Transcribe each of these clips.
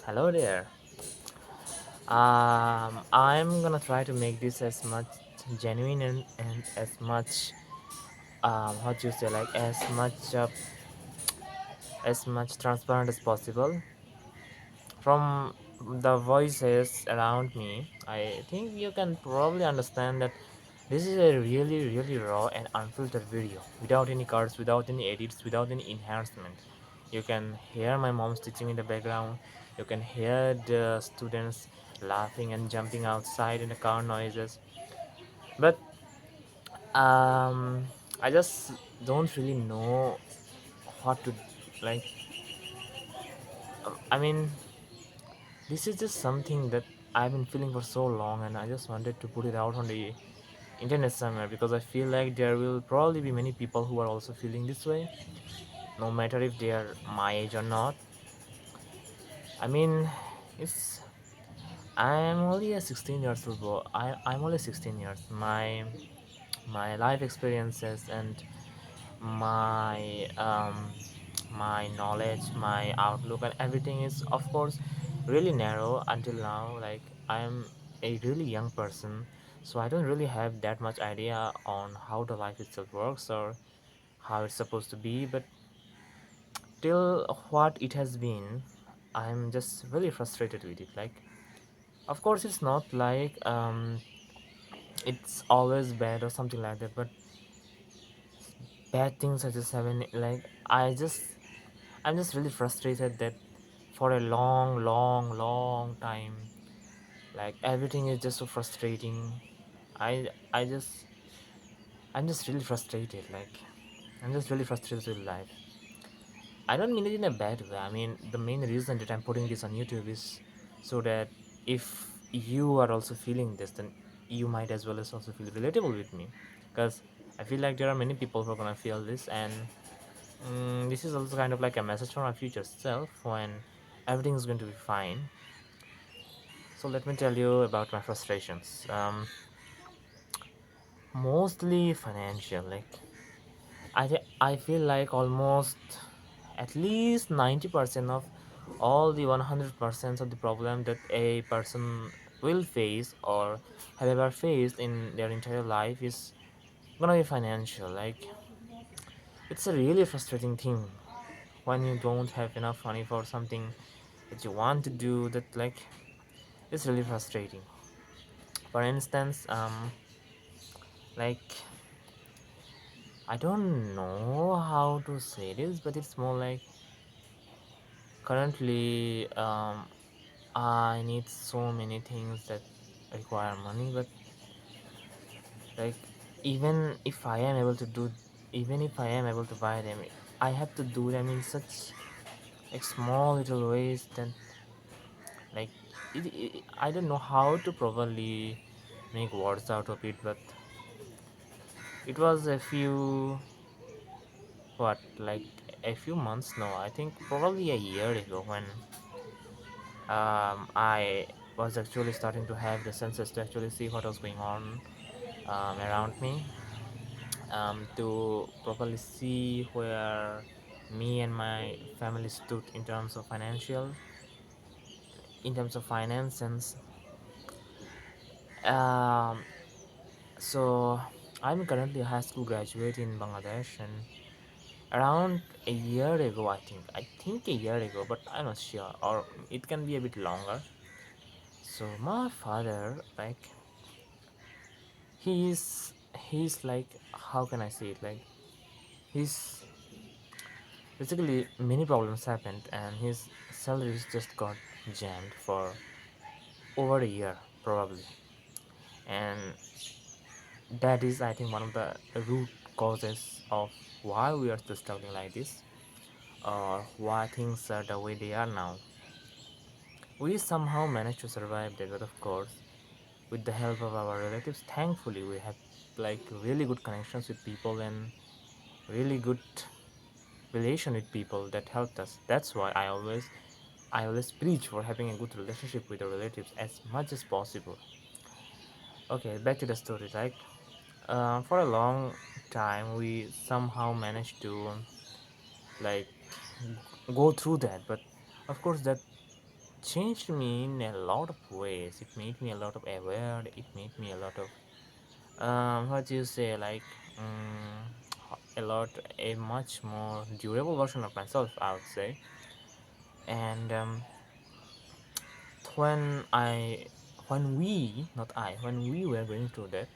Hello there. I'm gonna try to make this as much genuine and as much what you say like as much transparent as possible. From the voices around me, I think you can probably understand that this is a really raw and unfiltered video without any cuts, without any edits, without any enhancement. You can hear my mom's teaching in the background. You can hear the students laughing and jumping outside in the car noises. But um, I just don't really know what to like. I mean, this is just something that I've been feeling for so long, and I just wanted to put it out on the internet somewhere because I feel like there will probably be many people who are also feeling this way, no matter if they are my age or not. I mean, it's I'm only a 16 years old boy. I'm only 16 years. My life experiences and my my knowledge, my outlook, and everything is of course really narrow until now. Like I'm a really young person, so I don't really have that much idea on how the life itself works or how it's supposed to be. But till what it has been, I'm just really frustrated with it. Like, of course, it's not like it's always bad or something like that, but bad things are just having like I'm just really frustrated that for a long time, like everything is just so frustrating. I just I'm just really frustrated. Like I'm just really frustrated with life. I don't mean it in a bad way. I mean the main reason that I'm putting this on YouTube is so that if you are also feeling this, then you might as well as also feel relatable with me, because I feel like there are many people who are gonna feel this, and this is also kind of like a message from our future self when everything is going to be fine. So let me tell you about my frustrations. Mostly financial. Like I feel like almost at least 90% of all the 100% of the problem that a person will face or have ever faced in their entire life is gonna be financial. Like it's a really frustrating thing when you don't have enough money for something that you want to do. That like it's really frustrating. For instance, like I don't know how to say this, but it's more like currently I need so many things that require money, but like even if I am able to do, even if I am able to buy them, I have to do them in such like small little ways that like I don't know how to properly make words out of it, but it was a few what like a few months now, I think probably a year ago, when I was actually starting to have the senses to actually see what was going on around me, to properly see where me and my family stood in terms of finance. And um, so I'm currently a high school graduate in Bangladesh, and around a year ago, I think a year ago, but I'm not sure, or it can be a bit longer. So my father, like, he's like, how can I say it? Like, he's basically many problems happened, and his salaries just got jammed for over a year probably, and that is, I think, one of the root causes of why we are still struggling like this, or why things are the way they are now. We somehow managed to survive that, but of course, with the help of our relatives, thankfully, we have like really good connections with people and really good relation with people that helped us. That's why I always preach for having a good relationship with the relatives as much as possible. Okay, back to the story. Like, for a long time, we somehow managed to like go through that, but of course, that changed me in a lot of ways. It made me a lot of aware. It made me a lot of what do you say, like a lot, a much more durable version of myself, I would say. And when I, when we, not I, when we were going through that,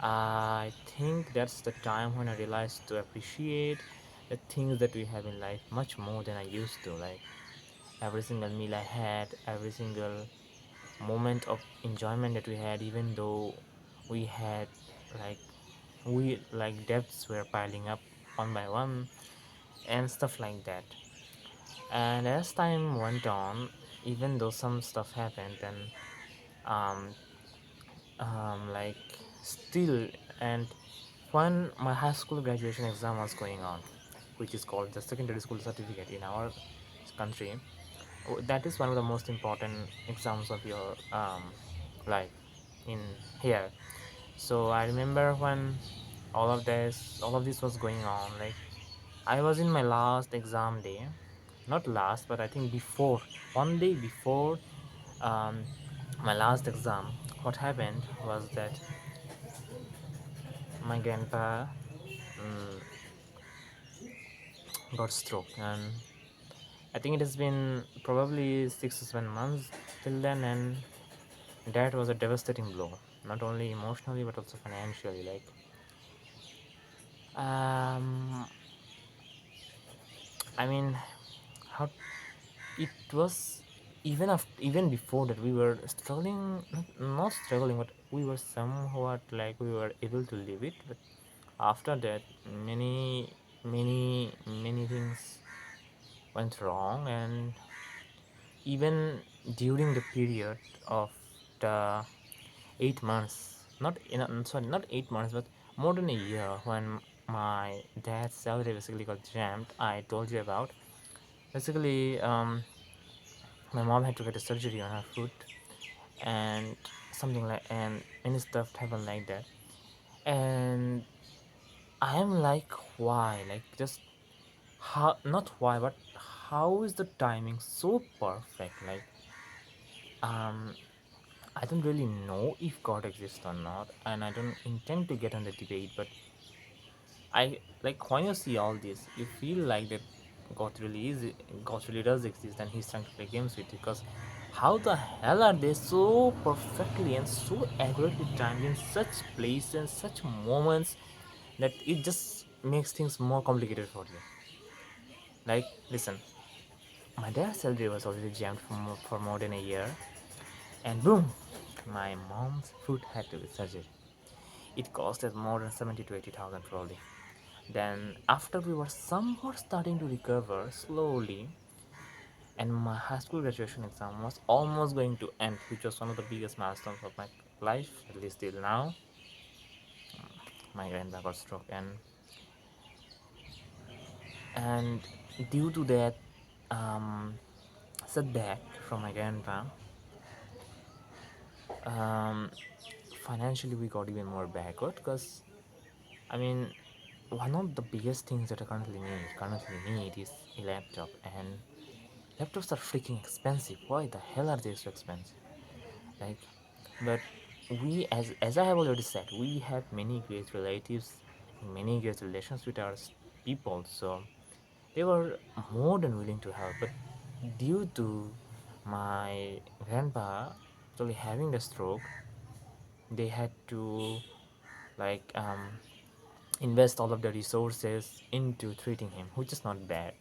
I think that's the time when I realized to appreciate the things that we have in life much more than I used to. Like every single meal I had, every single moment of enjoyment that we had, even though we had like debts were piling up one by one and stuff like that. And as time went on, even though some stuff happened, and um, like still, and when my high school graduation exam was going on, which is called the secondary school certificate in our country, that is one of the most important exams of your life in here. So I remember when all of this was going on, like I was in my last exam day, not last, but I think before, one day before um, my last exam. What happened was that my grandpa um, got stroke, and I think it has been probably 6 to 7 months till then, and that was a devastating blow, not only emotionally but also financially. Like, um, I mean, how it was, even before that we were struggling, not struggling, but we were somewhat like we were able to live it. But after that, many things went wrong, and even during the period of the 8 months, not sorry, not 8 months, but more than a year, when my dad's salary basically got jammed, I told you about. Basically, my mom had to get a surgery on her foot, and something like, and many stuff happened like that. And I am like, why? Like, just how? Not why, but how is the timing so perfect? Like, um, I don't really know if God exists or not, and I don't intend to get on the debate, but I like when you see all this, you feel like that God really is, God really does exist, and He's trying to play games with you. Because how the hell are they so perfectly and so accurately timed in such places and such moments that it just makes things more complicated for you? Like, listen, my dad's salary was already jammed for more than a year, and boom, my mom's foot had to be surgery. It costed more than 70 to 80,000 probably. Then, after we were somewhat starting to recover slowly, and my high school graduation exam was almost going to end, which was one of the biggest milestones of my life, at least till now, my grandpa got stroke, and due to that um, setback from my grandpa, um, financially we got even more backward. Because I mean, one of the biggest things that I currently need is a laptop, and laptops are freaking expensive. Why the hell are they so expensive? Like, but we, as I have already said, we have many great relatives, many great relations with our people, so they were more than willing to help. But due to my grandpa actually having the stroke, they had to like invest all of the resources into treating him, which is not bad.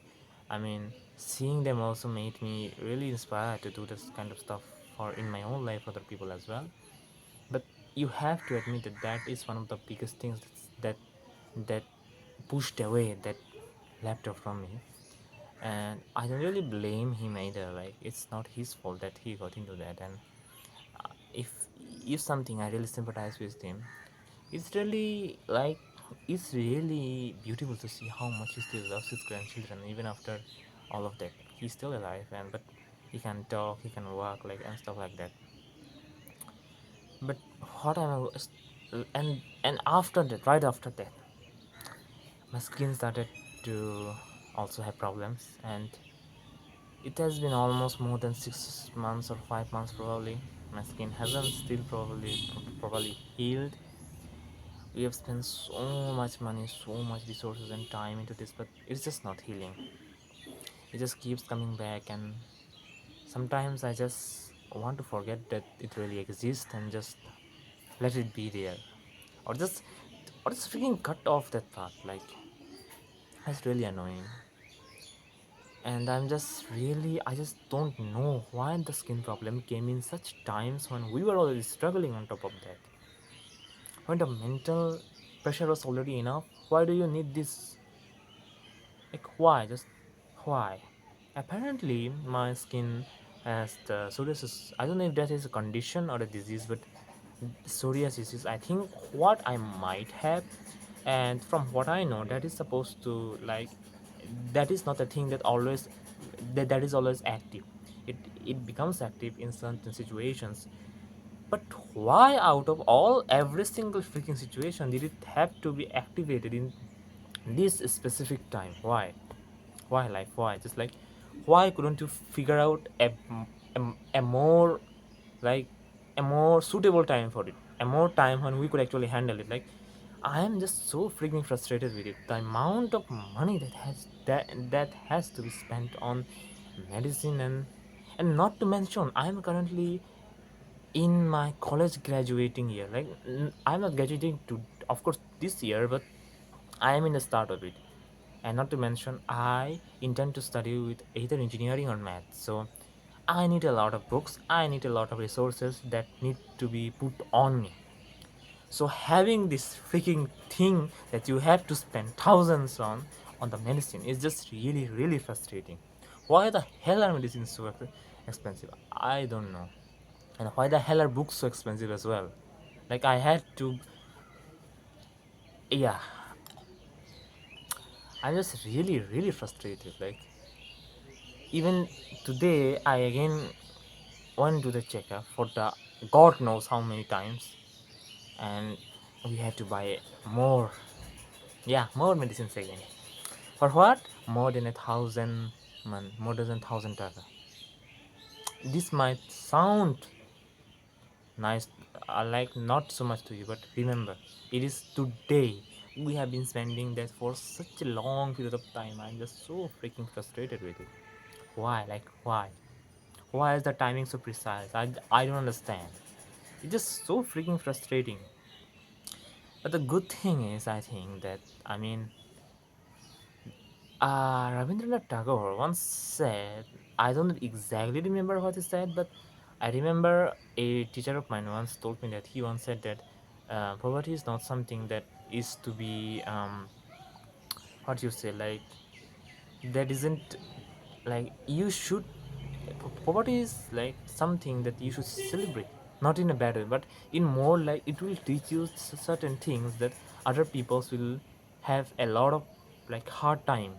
I mean, seeing them also made me really inspired to do this kind of stuff for in my own life for other people as well. But you have to admit that that is one of the biggest things that pushed away that laptop from me. And I don't really blame him either. Like, it's not his fault that he got into that. And if if something, I really sympathize with him. It's really like, it's really beautiful to see how much he still loves his grandchildren even after all of that. He's still alive, and but he can talk, he can walk, like, and stuff like that. But what am I? And after that, right after that, my skin started to also have problems, and It has been almost more than 6 months or 5 months probably. My skin hasn't still probably healed. We have spent so much money, so much resources and time into this, but it's just not healing. It just keeps coming back, and sometimes I just want to forget that it really exists and just let it be there, or just freaking cut off that part. Like, it's really annoying, and I just don't know why the skin problem came in such times when we were already struggling on top of that. When the mental pressure was already enough, why do you need this? Like, why? Just why? Apparently, my skin has the psoriasis. I don't know if that is a condition or a disease, but psoriasis is, I think, what I might have. And from what I know, that is supposed to, like, that is not a thing that is always active. It becomes active in certain situations. But why, out of all every single freaking situation, did it have to be activated in this specific time? Why, like, why? Just like, why couldn't you figure out a more, like, a more suitable time for it, a more time when we could actually handle it? Like, I am just so freaking frustrated with it. The amount of money that has to be spent on medicine, and not to mention, I am currently in my college graduating year. Like, I'm not graduating to, of course, this year, but I am in the start of it. And not to mention, I intend to study with either engineering or math. So I need a lot of books, I need a lot of resources that need to be put on me. So having this freaking thing that you have to spend thousands on the medicine is just really, really frustrating. Why the hell are medicines so expensive? I don't know. And why the hell are books so expensive as well? Like, I had to, yeah, I'm just really, really frustrated. Like, even today, I again went to the checkup for the God knows how many times, and we had to buy more, yeah, more medicines again. For what? More than 1,000 man, more than 1,000 taka. This might sound nice, like not so much to you, but remember, it is today. We have been spending that for such a long period of time. I'm just so freaking frustrated with it. Why? Like, why? Why is the timing so precise? I don't understand. It's just so freaking frustrating. But the good thing is, I think that, I mean, Rabindranath Tagore once said, I don't exactly remember what he said, but I remember a teacher of mine once told me that he once said that poverty is not something that is to be, what you say, like, that isn't, like, you should, poverty is like something that you should celebrate, not in a bad way, but in more like it will teach you certain things that other peoples will have a lot of, like, hard time,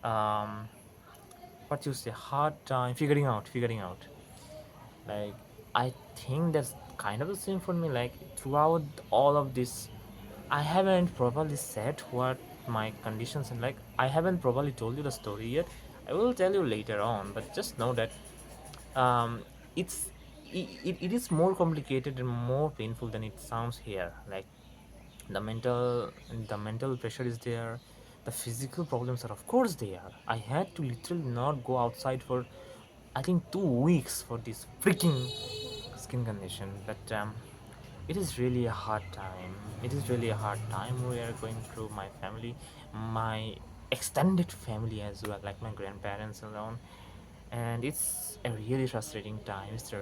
um what you say, hard time figuring out. Like, I think that's kind of the same for me. Like, throughout all of this, I haven't properly said what my conditions, and, like, I haven't properly told you the story yet. I will tell you later on, but just know that um it's it is more complicated and more painful than it sounds here. Like, the mental pressure is there, the physical problems are, of course, there. I had to literally not go outside for, I think, 2 weeks for this freaking skin condition. But it is really a hard time. It is really a hard time we are going through, my family, my extended family as well, like my grandparents alone. And it's a really frustrating time. It's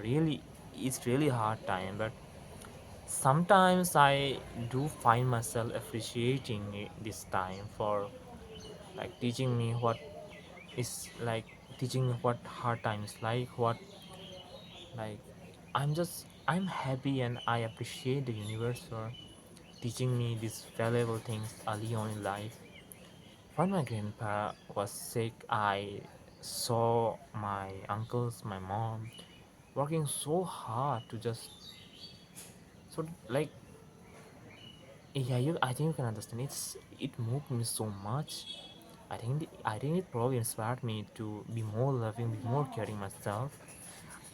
really hard time. But sometimes I do find myself appreciating this time for, like, teaching me what is like teaching me what hard times like, what, like, I'm happy, and I appreciate the universe for teaching me these valuable things early on in life. When my grandpa was sick, I saw my uncles, my mom working so hard to just, so, like, yeah, I think you can understand. It moved me so much. I think it probably inspired me to be more loving, be more caring myself.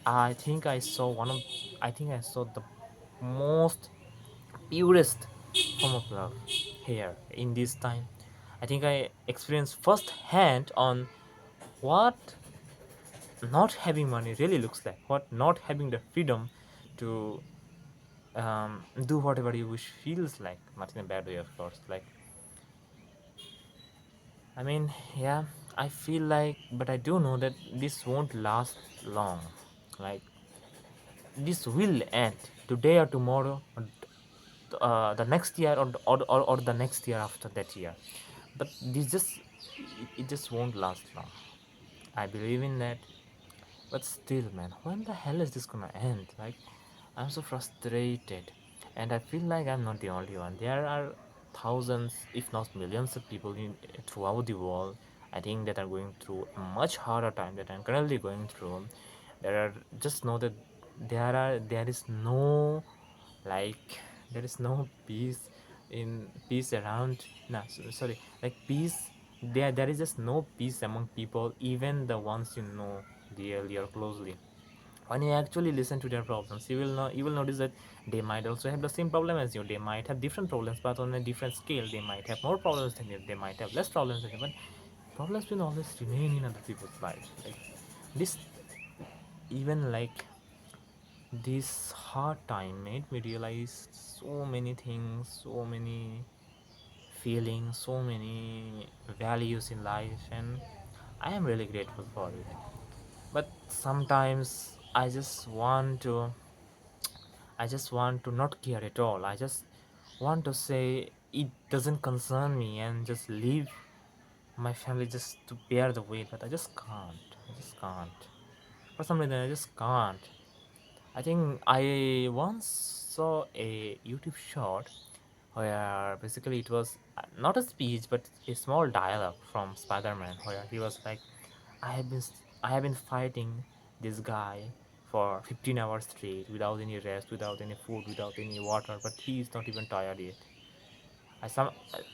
I think I saw one of I think I saw the most purest form of love here in this time. I think I experienced firsthand on what not having money really looks like, what not having the freedom to do whatever you wish feels like, not in a bad way, of course. Like, I mean, yeah, I feel like, but I do know that this won't last long. Like, this will end today or tomorrow, or the next year, or the next year after that year. But it just won't last long. I believe in that. But still, man, when the hell is this gonna end? Like, I'm so frustrated, and I feel like I'm not the only one. There are thousands, if not millions, of people throughout the world. I think that are going through a much harder time that I'm currently going through. There are just know that there is no like there is no peace around. No, sorry, like peace. There is just no peace among people, even the ones you know dearly or closely. When you actually listen to their problems, you will notice that they might also have the same problem as you. They might have different problems, but on a different scale. They might have more problems than you, they might have less problems than you, but problems will always remain in other people's lives. Like this, even like this hard time made me realize so many things, so many feelings, so many values in life, and I am really grateful for it. But sometimes I just want to not care at all. I just want to say it doesn't concern me and just leave my family just to bear the weight, but I just can't. I just can't. For some reason, I just can't. I think I once saw a YouTube short where basically it was not a speech but a small dialogue from Spider-Man where he was like, I have been I have been fighting this guy for 15 hours straight without any rest, without any food, without any water, but he is not even tired yet. I some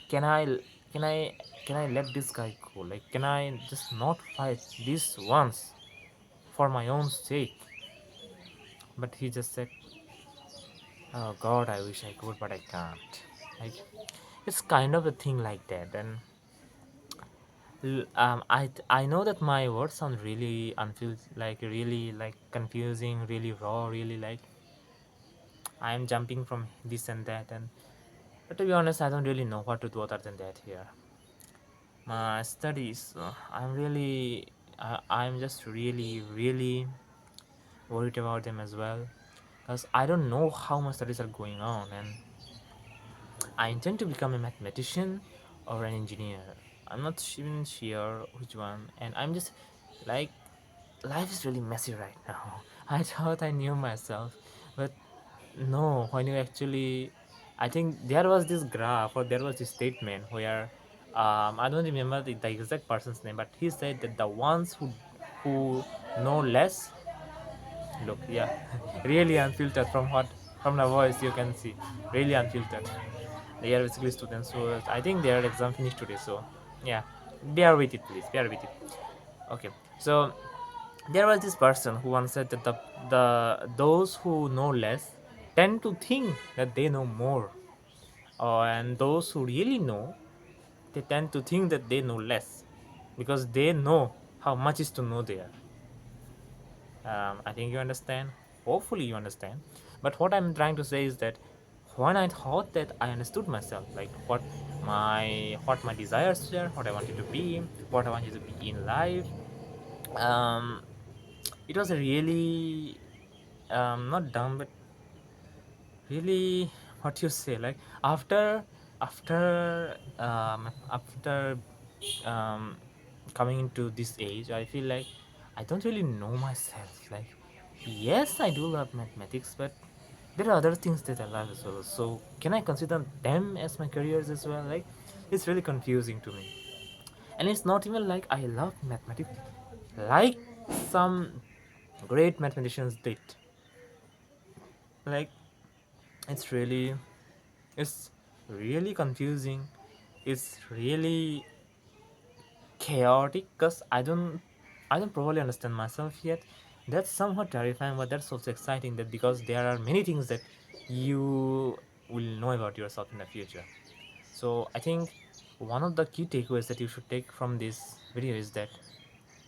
can I can I can I let this guy go? Like, can I just not fight this once for my own sake? But he just said, "Oh God, I wish I could, but I can't." Like, it's kind of a thing like that, and I know that my words sound really like really like confusing, really raw, really like I'm jumping from this and that, and but to be honest, I don't really know what to do other than that here. My studies, I'm just really worried about them as well, because I don't know how my studies are going on, and I intend to become a mathematician or an engineer. I'm not even sure which one, and I'm just like, life is really messy right now. I thought I knew myself, but no, when you actually, I think there was this graph or there was this statement where I don't remember the exact person's name, but he said that the ones who know less, look, yeah, really unfiltered from the voice you can see, really unfiltered. They are basically students who I think their exam finished today, so yeah, bear with it, please, bear with it. Okay, so there was this person who once said that the those who know less tend to think that they know more, and those who really know, they tend to think that they know less because they know how much is to know there. I think you understand. Hopefully, you understand. But what I'm trying to say is that when I thought that I understood myself, like what my desires were, what I wanted to be, what I wanted to be in life, um, it was a really not dumb, but really what you say. Like after um, coming into this age, I feel like I don't really know myself. Like, yes, I do love mathematics, but there are other things that I love as well. So can I consider them as my careers as well? Like, it's really confusing to me. And it's not even like I love mathematics like some great mathematicians did. Like, it's really it's really confusing. It's really chaotic because I don't probably understand myself yet. That's somewhat terrifying, but that's also exciting that because there are many things that you will know about yourself in the future. So I think one of the key takeaways that you should take from this video is that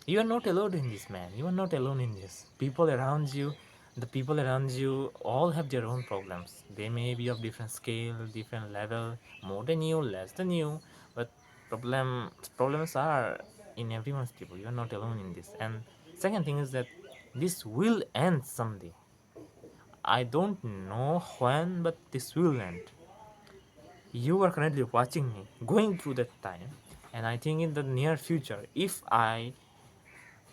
you are not alone in this, man. You are not alone in this. People around you, the people around you all have their own problems. They may be of different scale, different level, more than you, less than you, but problems are in everyone's people. You are not alone in this. And second thing is that this will end someday. I don't know when, but this will end. You are currently watching me going through that time, and I think in the near future, if I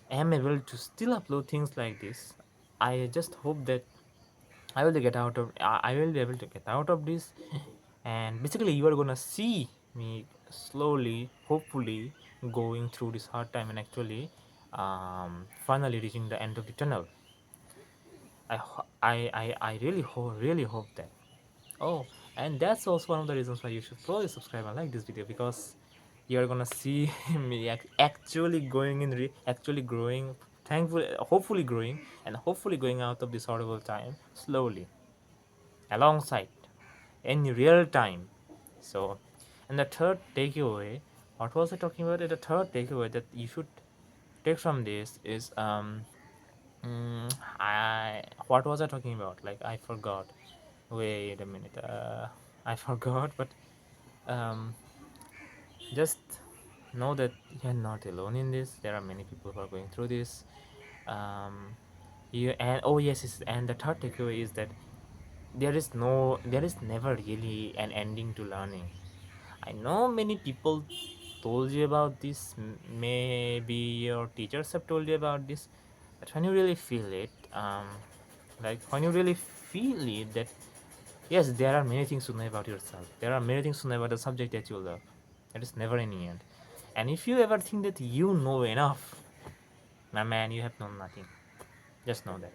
am able to still upload things like this, I just hope that I will be able to get out of this, and basically you are gonna see me slowly, hopefully, going through this hard time and actually finally reaching the end of the tunnel. I really hope that. Oh, and that's also one of the reasons why you should probably subscribe and like this video, because you're gonna see me actually going actually growing, thankfully, hopefully growing, and hopefully going out of this horrible time slowly, alongside, in real time. So, and the third takeaway, what was I talking about? The third takeaway that you should take from this is I what was I talking about? Like I forgot. Wait a minute. I forgot, but um, just know that you're not alone in this. There are many people who are going through this. Um, you and oh yes, and the third takeaway is that there is never really an ending to learning. I know many people told you about this. Maybe your teachers have told you about this, but when you really feel it, like when you really feel it, that yes, there are many things to know about yourself. There are many things to know about the subject that you love. It is never any end. And if you ever think that you know enough, my man, you have known nothing. Just know that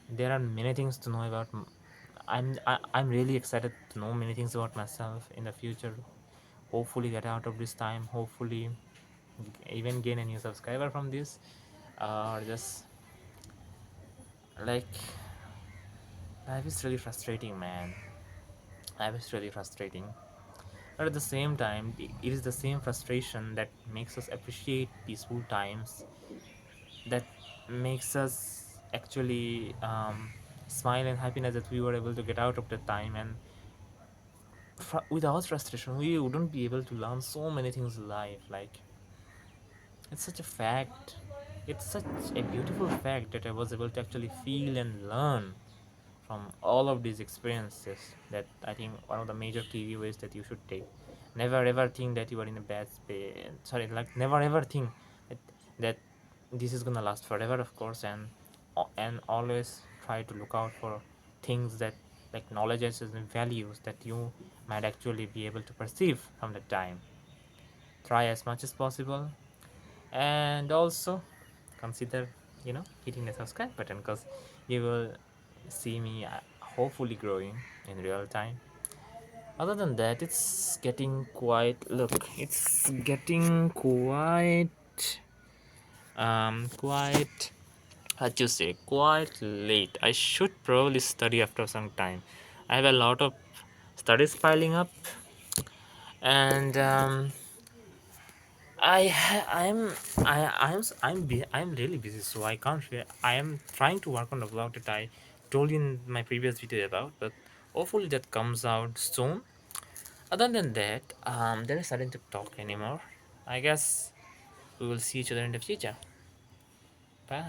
there are many things to know about. I'm really excited to know many things about myself in the future. Hopefully, get out of this time. Hopefully, even gain a new subscriber from this, or just like life is really frustrating, man. Life is really frustrating. But at the same time, it is the same frustration that makes us appreciate peaceful times, that makes us actually smile and happiness that we were able to get out of the time. And without frustration, we wouldn't be able to learn so many things in life. Like, it's such a fact. It's such a beautiful fact that I was able to actually feel and learn from all of these experiences. That I think one of the major key ways that you should take. Never ever think that you are in a bad space. Sorry, like never ever think that, that this is gonna last forever, of course, and always try to look out for things that like knowledges and values that you might actually be able to perceive from the time. Try as much as possible, and also consider hitting the subscribe button, because you will see me hopefully growing in real time. Other than that, it's getting quite it's getting quite how to say, quite late. I should probably study after some time. I have a lot of studies piling up, and I'm really busy, so I can't. I am trying to work on the vlog that I told you in my previous video about, but hopefully that comes out soon. Other than that, there is nothing to talk anymore. I guess we will see each other in the future. Bye.